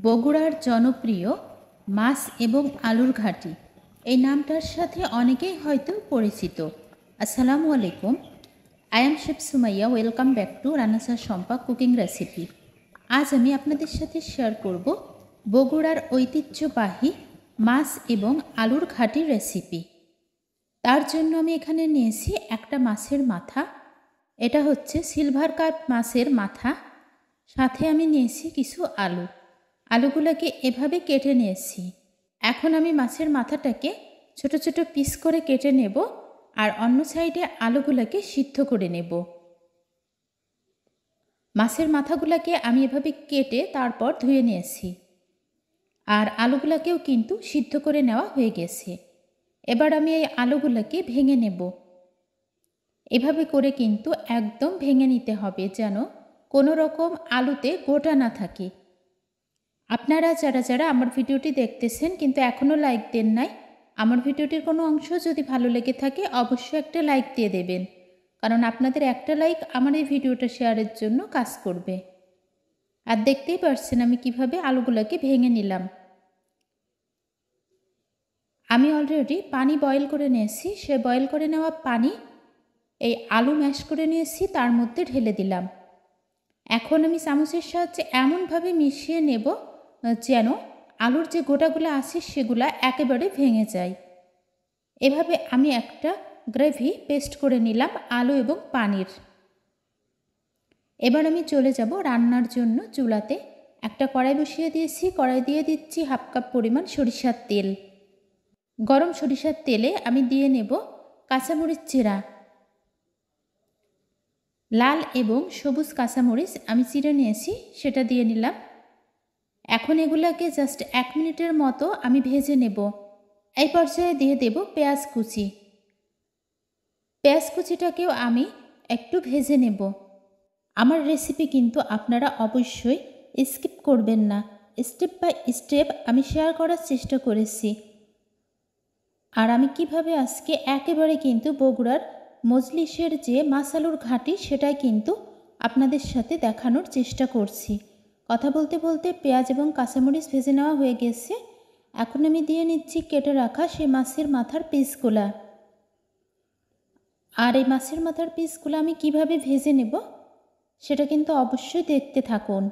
বগুড়ার জনপ্রিয় মাছ এবং আলুর ঘাঁটি এই নামটার সাথে অনেকেই হয়তো পরিচিত। আসসালামু আলাইকুম, I am chef Sumaiya. Welcome back to রান্নাসার শম্পা কুকিং রেসিপি। আজ আমি আপনাদের সাথে শেয়ার করব বগুড়ার ঐতিহ্যবাহী মাছ এবং আলুর ঘাঁটির রেসিপি। তার জন্য আমি এখানে নিয়েছি একটা মাছের মাথা, এটা হচ্ছে সিলভার কার্প মাছের মাথা। সাথে আমি নিয়েছি কিছু আলু, আলুগুলোকে এভাবে কেটে নিয়েছি। এখন আমি মাছের মাথাটাকে ছোট ছোট পিস করে কেটে নেব আর অন্য সাইডে আলুগুলোকে সিদ্ধ করে নেব। মাছের মাথাগুলোকে আমি এভাবে কেটে তারপর ধুয়ে নিয়েছি আর আলুগুলোকেও কিন্তু সিদ্ধ করে নেওয়া হয়ে গেছে। এবার আমি এই আলুগুলোকে ভেঙে নেব। এভাবে করে কিন্তু একদম ভেঙে নিতে হবে যেন কোনো রকম আলুতে গোটা না থাকে। আপনারা যারা যারা আমার ভিডিওটি দেখতেছেন কিন্তু এখনও লাইক দেন নাই, আমার ভিডিওটির কোনো অংশ যদি ভালো লেগে থাকে অবশ্যই একটা লাইক দিয়ে দেবেন, কারণ আপনাদের একটা লাইক আমার এই ভিডিওটা শেয়ারের জন্য কাজ করবে। আর দেখতেই পারছেন আমি কিভাবে আলুগুলোকে ভেঙে নিলাম। আমি অলরেডি পানি বয়েল করে নিয়েছি, সে বয়েল করে নেওয়া পানি এই আলু ম্যাশ করে নিয়েছি তার মধ্যে ঢেলে দিলাম। এখন আমি চামচের সাহায্যে এমনভাবে মিশিয়ে নেব যেন আলুর যে গোটাগুলো আছে সেগুলা একেবারে ভেঙে যায়। এভাবে আমি একটা গ্রেভি পেস্ট করে নিলাম আলু এবং পানির। এবার আমি চলে যাব রান্নার জন্য চুলাতে। একটা কড়াই বসিয়ে দিয়েছি, কড়াই দিয়ে দিচ্ছি হাফ কাপ পরিমাণ সরিষার তেল। গরম সরিষার তেলে আমি দিয়ে নেব কাঁচামরিচ চিরা, লাল এবং সবুজ কাঁচামরিচ আমি চিড়ে নিয়েছি, সেটা দিয়ে নিলাম। এখন এগুলাকে জাস্ট 1 মিনিটের মতো আমি ভেজে নেব। এই পর্যায়ে দিয়ে দেব পেঁয়াজ কুচি। পেঁয়াজ কুচিটাকেও আমি একটু ভেজে নেব। আমার রেসিপি কিন্তু আপনারা অবশ্যই স্কিপ করবেন না, স্টেপ বাই স্টেপ আমি শেয়ার করার চেষ্টা করেছি। আর আমি কিভাবে আজকে একেবারে কিন্তু বগুড়ার মজলিসের যে মাছ আলুর ঘাঁটি সেটাই কিন্তু আপনাদের সাথে দেখানোর চেষ্টা করছি। কথা বলতে বলতে পেঁয়াজ এবং কাঁচামরিচ ভেজে নেওয়া হয়ে গেছে। এখন আমি দিয়ে নিচ্ছি কেটে রাখা সেই মাছের মাথার পিসগুলা। আর এই মাছের মাথার পিসগুলো আমি কিভাবে ভেজে নেব সেটা কিন্তু অবশ্যই দেখতে থাকুন।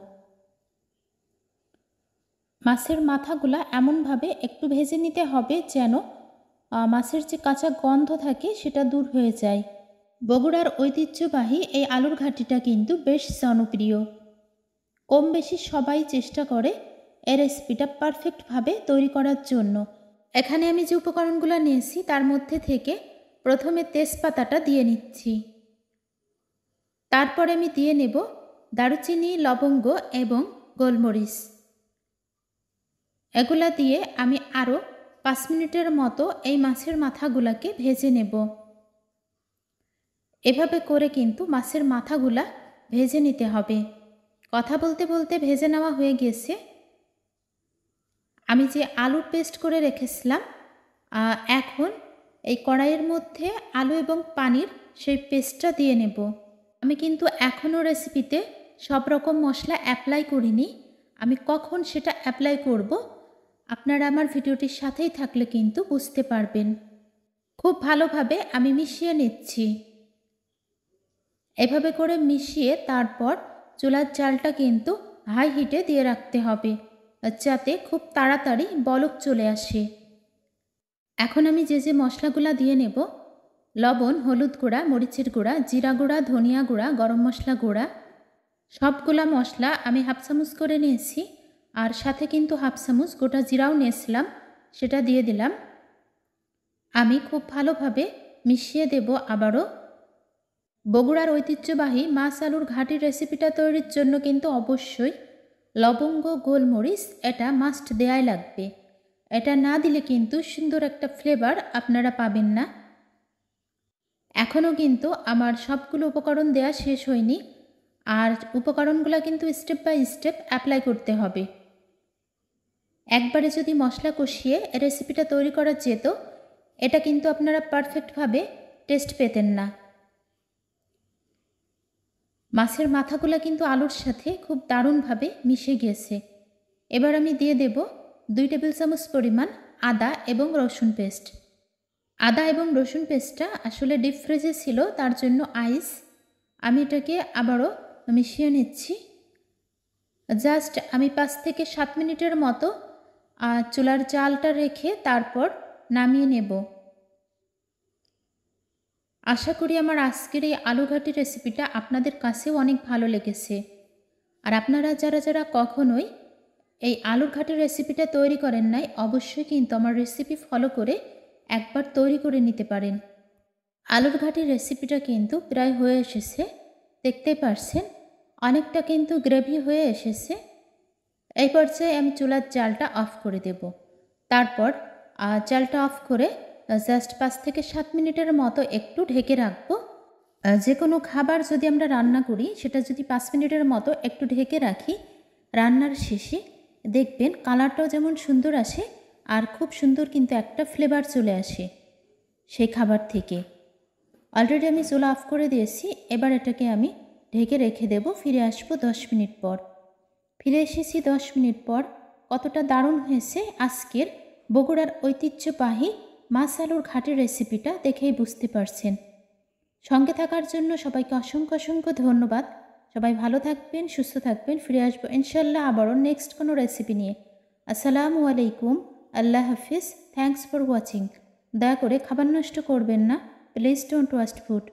মাছের মাথাগুলা এমনভাবে একটু ভেজে নিতে হবে যেন মাছের যে কাঁচা গন্ধ থাকে সেটা দূর হয়ে যায়। বগুড়ার ঐতিহ্যবাহী এই আলুর ঘাঁটিটা কিন্তু বেশ জনপ্রিয়। কম বেশি সবাই চেষ্টা করে এই রেসিপিটা পারফেক্টভাবে তৈরি করার জন্য। এখানে আমি যে উপকরণগুলো নিয়েছি তার মধ্যে থেকে প্রথমে তেজপাতাটা দিয়ে নিচ্ছি, তারপরে আমি দিয়ে নেব দারুচিনি, লবঙ্গ এবং গোলমরিচ। এগুলা দিয়ে আমি আরও 5 মিনিটের মতো এই মাছের মাথাগুলাকে ভেজে নেব। এভাবে করে কিন্তু মাছের মাথাগুলা ভেজে নিতে হবে। কথা বলতে বলতে ভেজে নেওয়া হয়ে গেছে। আমি যে আলুর পেস্ট করে রেখেছিলাম, এখন এই কড়াইয়ের মধ্যে আলু এবং পানির সেই পেস্টটা দিয়ে নেব। আমি কিন্তু এখনও রেসিপিতে সব রকম মশলা অ্যাপ্লাই করিনি, আমি কখন সেটা অ্যাপ্লাই করব আপনারা আমার ভিডিওটির সাথেই থাকলে কিন্তু বুঝতে পারবেন। খুব ভালোভাবে আমি মিশিয়ে নিচ্ছি। এভাবে করে মিশিয়ে তারপর চুলার জালটা কিন্তু হাই হিটে দিয়ে রাখতে হবে যাতে খুব তাড়াতাড়ি বলক চলে আসে। এখন আমি যে যে মশলাগুলো দিয়ে নেব, লবণ, হলুদ গুঁড়া, মরিচের গুঁড়া, জিরা গুঁড়া, ধনিয়া গুঁড়া, গরম মশলা গুঁড়া, সবগুলা মশলা আমি হাফ চামচ করে নিয়েছি। আর সাথে কিন্তু হাফ চামচ গোটা জিরাও নিয়েছিলাম, সেটা দিয়ে দিলাম। আমি খুব ভালোভাবে মিশিয়ে দেব আবারও। বগুড়ার ঐতিহ্যবাহী মাছ আলুর ঘাঁটির রেসিপিটা তৈরির জন্য কিন্তু অবশ্যই লবঙ্গ, গোলমরিচ এটা মাস্ট দেয়াই লাগবে। এটা না দিলে কিন্তু সুন্দর একটা ফ্লেভার আপনারা পাবেন না। এখনও কিন্তু আমার সবগুলো উপকরণ দেয়া শেষ হয়নি, আর উপকরণগুলো কিন্তু স্টেপ বাই স্টেপ অ্যাপ্লাই করতে হবে। একবারে যদি মশলা কষিয়ে রেসিপিটা তৈরি করা যেত, এটা কিন্তু আপনারা পারফেক্টভাবে টেস্ট পেতেন না। মাছের মাথাগুলো কিন্তু আলুর সাথে খুব দারুণভাবে মিশে গিয়েছে। এবার আমি দিয়ে দেব 2 টেবিল চামচ পরিমাণ আদা এবং রসুন পেস্ট। আদা এবং রসুন পেস্টটা আসলে ডিপ ফ্রিজে ছিল, তার জন্য আইস। আমি এটাকে আবারও মিশিয়ে নিচ্ছি। জাস্ট আমি 5 থেকে 7 মিনিটের মতো চুলার জালটা রেখে তারপর নামিয়ে নেব। আশা করি আমার আজকের এই আলু ঘাটি রেসিপিটা আপনাদের কাছেও অনেক ভালো লেগেছে। আর আপনারা যারা যারা কখনোই এই আলুর ঘাটি রেসিপিটা তৈরি করেন নাই, অবশ্যই কিন্তু আমার রেসিপি ফলো করে একবার তৈরি করে নিতে পারেন। আলুর ঘাটির রেসিপিটা কিন্তু প্রায় হয়ে এসেছে, দেখতেই পারছেন অনেকটা কিন্তু গ্রেভি হয়ে এসেছে। এই পর্যায়ে আমি চুলার জালটা অফ করে দেব। তারপর জালটা অফ করে জাস্ট 5 থেকে 7 মিনিটের মতো একটু ঢেকে রাখবো। যে কোনো খাবার যদি আমরা রান্না করি সেটা যদি 5 মিনিটের মতো একটু ঢেকে রাখি, রান্নার শেষে দেখবেন কালারটাও যেমন সুন্দর আসে আর খুব সুন্দর কিন্তু একটা ফ্লেভার চলে আসে সেই খাবার থেকে। অলরেডি আমি চুলা অফ করে দিয়েছি। এবার এটাকে আমি ঢেকে রেখে দেব। ফিরে আসবো 10 মিনিট পর। ফিরে এসেছি 10 মিনিট পর। কতটা দারুণ হয়েছে আজকের বগুড়ার ঐতিহ্যবাহী মাছ আলুর ঘাটি রেসিপিটা দেখেই বুঝতে পারছেন। সঙ্গে থাকার জন্য সবাইকে অসংখ্য অসংখ্য ধন্যবাদ। সবাই ভালো থাকবেন, সুস্থ থাকবেন। ফিরে আসবো ইনশাল্লাহ আবারও নেক্সট কোনো রেসিপি নিয়ে। আসসালামু আলাইকুম, আল্লাহ হাফিজ। Thanks for watching. দয়া করে খাবার নষ্ট করবেন না। Please don't waste food.